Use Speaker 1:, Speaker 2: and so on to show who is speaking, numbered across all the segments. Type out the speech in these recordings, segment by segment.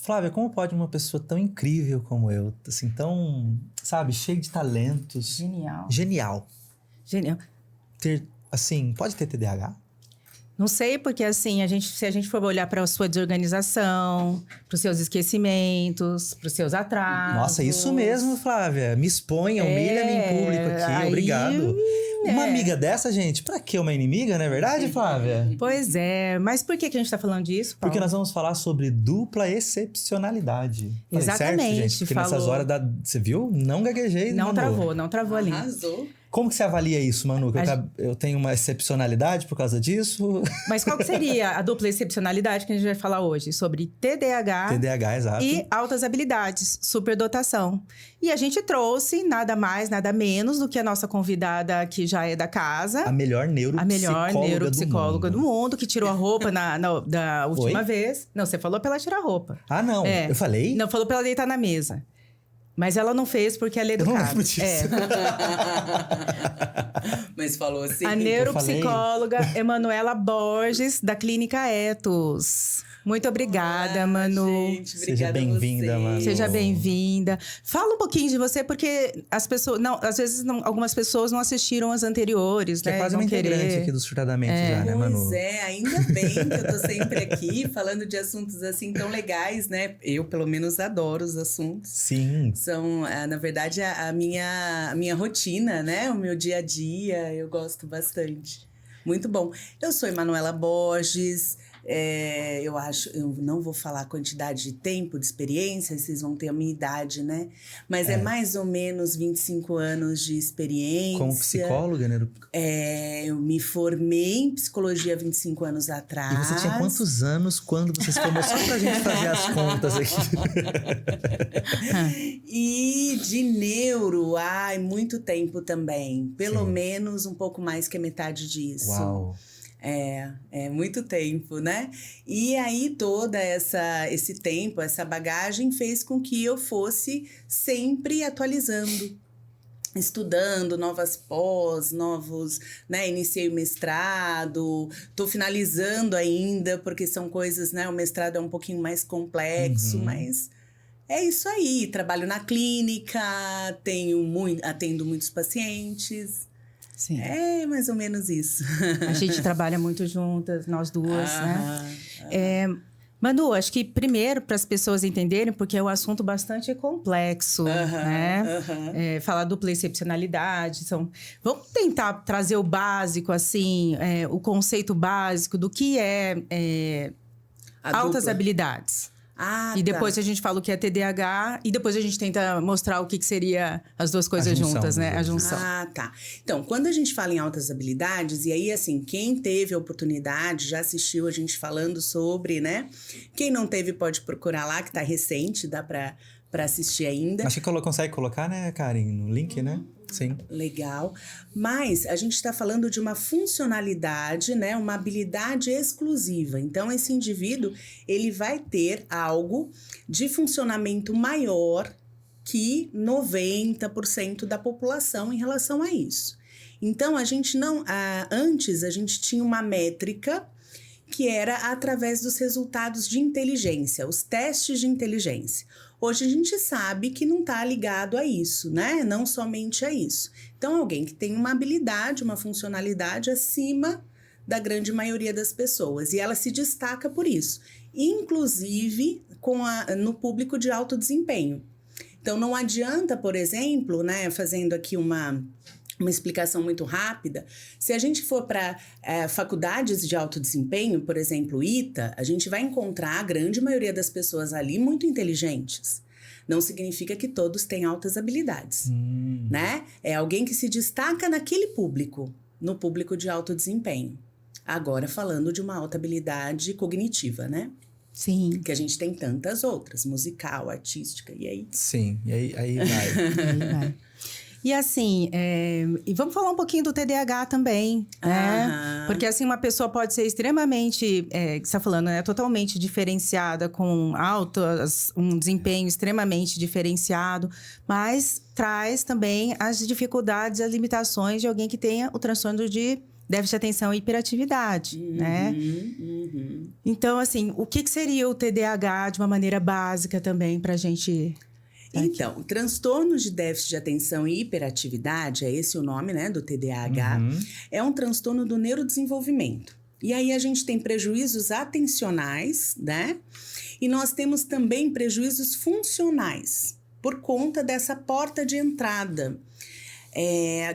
Speaker 1: Flávia, como pode uma pessoa tão incrível como eu, assim, tão, sabe, cheia de talentos... Genial. Ter, assim, pode ter TDAH?
Speaker 2: Não sei, porque assim, se a gente for olhar para a sua desorganização, para os seus esquecimentos, para os seus atrasos...
Speaker 1: Nossa, isso mesmo, Flávia. Me exponha, humilha-me em público aqui, obrigado. Uma amiga dessa, gente, pra que uma inimiga, não é verdade, Flávia?
Speaker 2: Pois é, mas por que a gente tá falando disso, Paulo?
Speaker 1: Porque nós vamos falar sobre dupla excepcionalidade.
Speaker 2: Exatamente.
Speaker 1: Falei certo, gente? Porque nessas horas Você viu? Não gaguejei,
Speaker 2: Não
Speaker 1: Manu.
Speaker 2: Não travou a língua.
Speaker 3: Arrasou.
Speaker 1: Como que você avalia isso, Manu? Que eu tenho uma excepcionalidade por causa disso?
Speaker 2: Mas qual que seria a dupla excepcionalidade que a gente vai falar hoje? Sobre TDAH.
Speaker 1: TDAH, exato.
Speaker 2: E altas habilidades, superdotação. E a gente trouxe nada mais, nada menos do que a nossa convidada que já é da casa.
Speaker 1: A melhor neuropsicóloga
Speaker 2: do mundo, que tirou a roupa da última vez. Não, você falou pra ela tirar a roupa.
Speaker 1: Ah, não. Eu falei?
Speaker 2: Não, falou pra ela deitar na mesa. Mas ela não fez porque ela é educada.
Speaker 1: Eu não lembro disso.
Speaker 3: Mas falou assim.
Speaker 2: A neuropsicóloga Emanuela Borges, da Clínica Ethos. Muito obrigada, Manu.
Speaker 3: Gente,
Speaker 1: seja bem-vinda, Manu.
Speaker 2: Seja bem-vinda. Fala um pouquinho de você, porque as pessoas... às vezes, algumas pessoas não assistiram as anteriores,
Speaker 1: né?
Speaker 2: É
Speaker 1: quase uma integrante aqui do Surtadamente já, né, Manu?
Speaker 3: Pois é, ainda bem que eu tô sempre aqui, falando de assuntos assim tão legais, né? Eu, pelo menos, adoro os assuntos.
Speaker 1: Sim.
Speaker 3: São, na verdade, a minha rotina, né? O meu dia a dia, eu gosto bastante. Muito bom. Eu sou Emanuela Borges... eu não vou falar a quantidade de tempo, de experiência, vocês vão ter a minha idade, né? Mas é mais ou menos 25 anos de experiência.
Speaker 1: Como psicóloga, né?
Speaker 3: Eu me formei em psicologia há 25 anos atrás.
Speaker 1: E você tinha quantos anos quando você se formou? Só pra gente fazer as contas aqui.
Speaker 3: E de neuro, muito tempo também. Pelo menos um pouco mais que a metade disso.
Speaker 1: Uau!
Speaker 3: É muito tempo, né? E aí esse tempo, essa bagagem fez com que eu fosse sempre atualizando, estudando novas né? Iniciei o mestrado, tô finalizando ainda, porque são coisas, né? O mestrado é um pouquinho mais complexo, mas é isso aí. Trabalho na clínica, atendo muitos pacientes.
Speaker 2: Sim.
Speaker 3: É mais ou menos isso.
Speaker 2: A gente trabalha muito juntas, nós duas, né? Manu, acho que primeiro, para as pessoas entenderem, porque é um assunto bastante complexo, né? Falar dupla excepcionalidade. Vamos tentar trazer o básico, assim, o conceito básico do que é altas habilidades. E depois a gente fala o que é TDAH e depois a gente tenta mostrar o que seria as duas coisas juntas, né? A junção.
Speaker 3: Tá. Então, quando a gente fala em altas habilidades, e aí, assim, quem teve a oportunidade, já assistiu a gente falando sobre, né? Quem não teve pode procurar lá, que tá recente, dá pra assistir ainda.
Speaker 1: Acho que consegue colocar, né, Karen, no link, né? Sim.
Speaker 3: Legal. Mas a gente está falando de uma funcionalidade, né? Uma habilidade exclusiva. Então, esse indivíduo, ele vai ter algo de funcionamento maior que 90% da população em relação a isso. Então, a gente não... antes, a gente tinha uma métrica que era através dos resultados de inteligência, os testes de inteligência. Hoje a gente sabe que não está ligado a isso, né? Não somente a isso. Então, alguém que tem uma habilidade, uma funcionalidade acima da grande maioria das pessoas. E ela se destaca por isso. Inclusive no público de alto desempenho. Então, não adianta, por exemplo, né? Fazendo aqui uma explicação muito rápida, se a gente for para faculdades de alto desempenho, por exemplo, ITA, a gente vai encontrar a grande maioria das pessoas ali muito inteligentes. Não significa que todos têm altas habilidades, né? É alguém que se destaca naquele público, no público de alto desempenho. Agora, falando de uma alta habilidade cognitiva, né?
Speaker 2: Sim.
Speaker 3: Que a gente tem tantas outras, musical, artística, e aí?
Speaker 1: Sim, e aí vai.
Speaker 2: E assim, e vamos falar um pouquinho do TDAH também, né? Porque assim, uma pessoa pode ser extremamente, que você tá falando, né? Totalmente diferenciada, com um desempenho extremamente diferenciado, mas traz também as dificuldades, as limitações de alguém que tenha o transtorno de déficit de atenção e hiperatividade, né? Então, assim, o que seria o TDAH de uma maneira básica também para a gente...
Speaker 3: Então, transtorno de déficit de atenção e hiperatividade, é esse o nome, né, do TDAH, é um transtorno do neurodesenvolvimento. E aí a gente tem prejuízos atencionais, né? E nós temos também prejuízos funcionais, por conta dessa porta de entrada,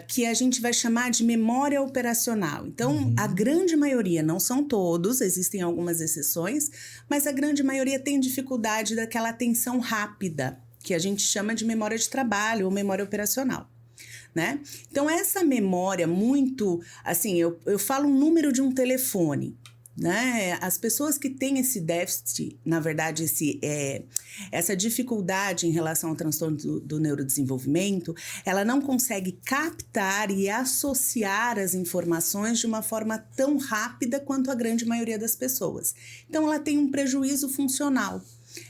Speaker 3: que a gente vai chamar de memória operacional. Então, a grande maioria, não são todos, existem algumas exceções, mas a grande maioria tem dificuldade daquela atenção rápida, que a gente chama de memória de trabalho ou memória operacional, né? Então, essa memória muito, assim, eu falo um número de um telefone, né? As pessoas que têm esse déficit, na verdade, essa dificuldade em relação ao transtorno do neurodesenvolvimento, ela não consegue captar e associar as informações de uma forma tão rápida quanto a grande maioria das pessoas. Então, ela tem um prejuízo funcional,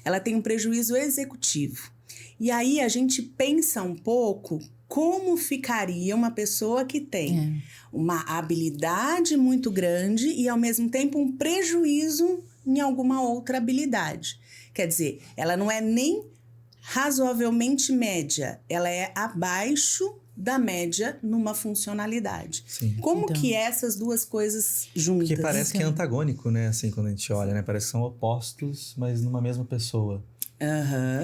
Speaker 3: ela tem um prejuízo executivo. E aí, a gente pensa um pouco como ficaria uma pessoa que tem uma habilidade muito grande e, ao mesmo tempo, um prejuízo em alguma outra habilidade. Quer dizer, ela não é nem razoavelmente média, ela é abaixo da média numa funcionalidade.
Speaker 1: Sim.
Speaker 3: Como que essas duas coisas juntas?
Speaker 1: Porque parece que é antagônico, né? Assim, quando a gente olha, né? Parece que são opostos, mas numa mesma pessoa.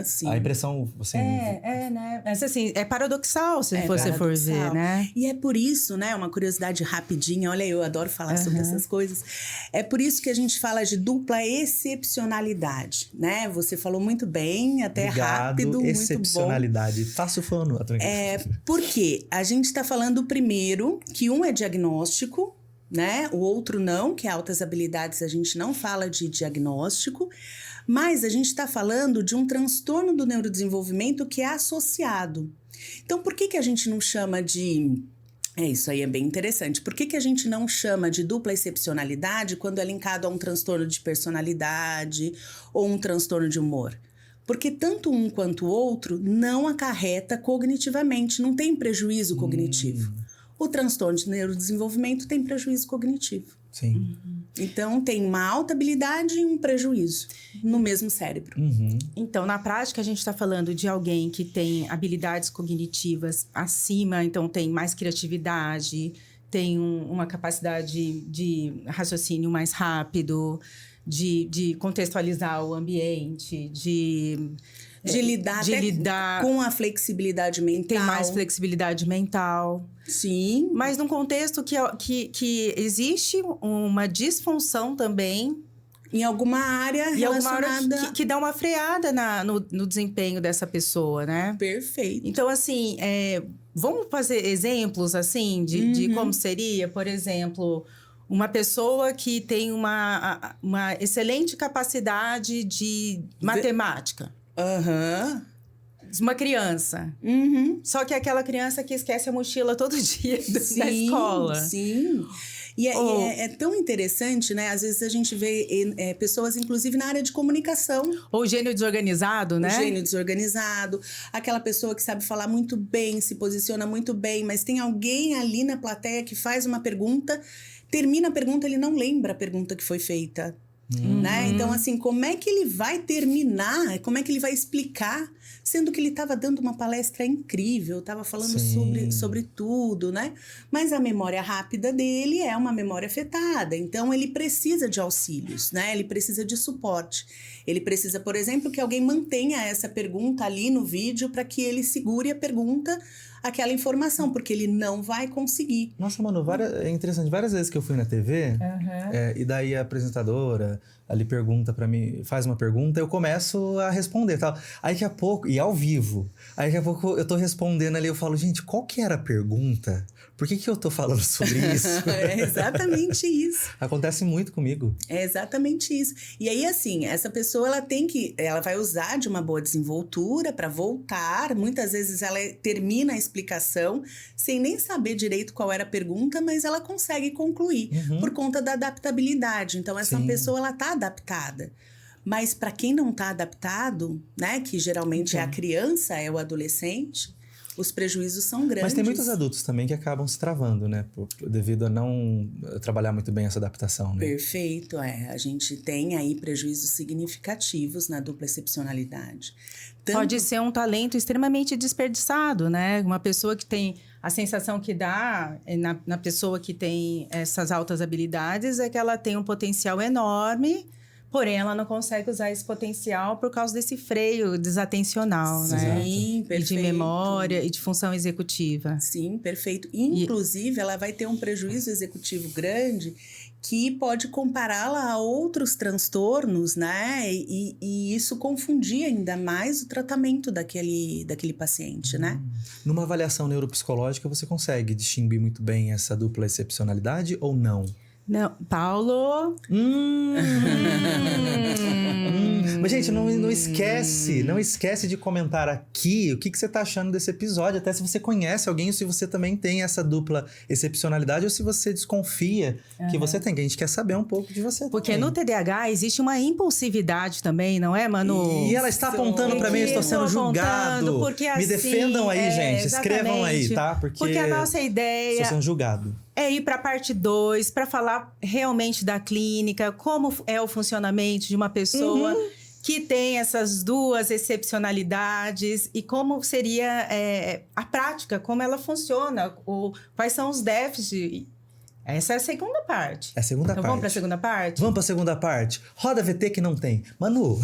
Speaker 3: Sim.
Speaker 1: A impressão, assim...
Speaker 2: né? Mas, assim, é paradoxal, se você for ver, né?
Speaker 3: E é por isso, né? Uma curiosidade rapidinha. Olha, eu adoro falar sobre essas coisas. É por isso que a gente fala de dupla excepcionalidade, né? Você falou muito bem, até rápido,
Speaker 1: excepcionalidade.
Speaker 3: Muito bom.
Speaker 1: Faço o fono.
Speaker 3: Porque a gente está falando primeiro que um é diagnóstico, né? O outro não, que é altas habilidades, a gente não fala de diagnóstico. Mas a gente está falando de um transtorno do neurodesenvolvimento que é associado. Então, por que a gente não chama de... Isso aí é bem interessante. Por que a gente não chama de dupla excepcionalidade quando é linkado a um transtorno de personalidade ou um transtorno de humor? Porque tanto um quanto o outro não acarreta cognitivamente, não tem prejuízo cognitivo. O transtorno de neurodesenvolvimento tem prejuízo cognitivo.
Speaker 1: Sim.
Speaker 3: Então, tem uma alta habilidade e um prejuízo no mesmo cérebro.
Speaker 2: Então, na prática, a gente está falando de alguém que tem habilidades cognitivas acima, então tem mais criatividade, tem uma capacidade de raciocínio mais rápido, de contextualizar o ambiente, de lidar
Speaker 3: com a flexibilidade mental.
Speaker 2: Tem mais flexibilidade mental.
Speaker 3: Sim.
Speaker 2: Mas num contexto que existe uma disfunção também.
Speaker 3: Em alguma área relacionada...
Speaker 2: que dá uma freada no desempenho dessa pessoa, né?
Speaker 3: Perfeito.
Speaker 2: Então, assim, vamos fazer exemplos, assim, de como seria, por exemplo... Uma pessoa que tem uma excelente capacidade de matemática. Uma criança. Só que é aquela criança que esquece a mochila todo dia da escola.
Speaker 3: Sim. E é tão interessante, né? Às vezes a gente vê pessoas, inclusive, na área de comunicação.
Speaker 2: Ou gênio desorganizado, né?
Speaker 3: O gênio desorganizado. Aquela pessoa que sabe falar muito bem, se posiciona muito bem, mas tem alguém ali na plateia que faz uma pergunta, termina a pergunta, ele não lembra a pergunta que foi feita. Né? Então, assim, como é que ele vai terminar? Como é que ele vai explicar? Sendo que ele estava dando uma palestra incrível, estava falando sobre tudo, né? Mas a memória rápida dele é uma memória afetada. Então, ele precisa de auxílios, né? Ele precisa de suporte. Ele precisa, por exemplo, que alguém mantenha essa pergunta ali no vídeo para que ele segure a pergunta, aquela informação, porque ele não vai conseguir.
Speaker 1: Nossa, Manu, é interessante. Várias vezes que eu fui na TV, e daí a apresentadora ali pergunta pra mim, faz uma pergunta, eu começo a responder, tal. Aí daqui a pouco, e ao vivo, aí daqui a pouco eu tô respondendo ali, eu falo, gente, qual que era a pergunta? Por que eu tô falando sobre isso?
Speaker 3: É exatamente isso.
Speaker 1: Acontece muito comigo.
Speaker 3: É exatamente isso. E aí, assim, essa pessoa, ela vai usar de uma boa desenvoltura para voltar. Muitas vezes ela termina a explicação sem nem saber direito qual era a pergunta, mas ela consegue concluir por conta da adaptabilidade. Então, essa pessoa, ela tá adaptada. Mas para quem não tá adaptado, né, que geralmente é a criança, é o adolescente, os prejuízos são grandes.
Speaker 1: Mas tem muitos adultos também que acabam se travando, né? Devido a não trabalhar muito bem essa adaptação, né?
Speaker 3: Perfeito, a gente tem aí prejuízos significativos na dupla excepcionalidade.
Speaker 2: Pode ser um talento extremamente desperdiçado, né? Uma pessoa que tem... A sensação que dá na pessoa que tem essas altas habilidades é que ela tem um potencial enorme, porém ela não consegue usar esse potencial por causa desse freio desatencional, né?
Speaker 3: Sim, perfeito.
Speaker 2: E de memória e de função executiva.
Speaker 3: Sim, perfeito. Inclusive, ela vai ter um prejuízo executivo grande que pode compará-la a outros transtornos, né? E isso confundir ainda mais o tratamento daquele paciente, né?
Speaker 1: Numa avaliação neuropsicológica, você consegue distinguir muito bem essa dupla excepcionalidade ou não?
Speaker 2: Não, Paulo...
Speaker 1: Mas, gente, não esquece de comentar aqui o que você tá achando desse episódio, até se você conhece alguém ou se você também tem essa dupla excepcionalidade ou se você desconfia que você tem, que a gente quer saber um pouco de você
Speaker 2: Porque
Speaker 1: também.
Speaker 2: no TDAH existe uma impulsividade também, não é, Manu?
Speaker 1: E ela está apontando para mim, eu estou sendo julgado.
Speaker 2: Porque,
Speaker 1: Me
Speaker 2: assim,
Speaker 1: defendam aí, gente, escrevam aí,
Speaker 2: exatamente.
Speaker 1: tá?
Speaker 2: Porque a nossa ideia...
Speaker 1: Estou sendo julgado.
Speaker 2: É ir para a parte 2, para falar realmente da clínica, como é o funcionamento de uma pessoa que tem essas duas excepcionalidades e como seria a prática, como ela funciona, quais são os déficits. Essa é a segunda parte.
Speaker 1: É a segunda parte.
Speaker 2: Vamos para a segunda parte?
Speaker 1: Vamos para a segunda parte. Roda VT que não tem. Manu!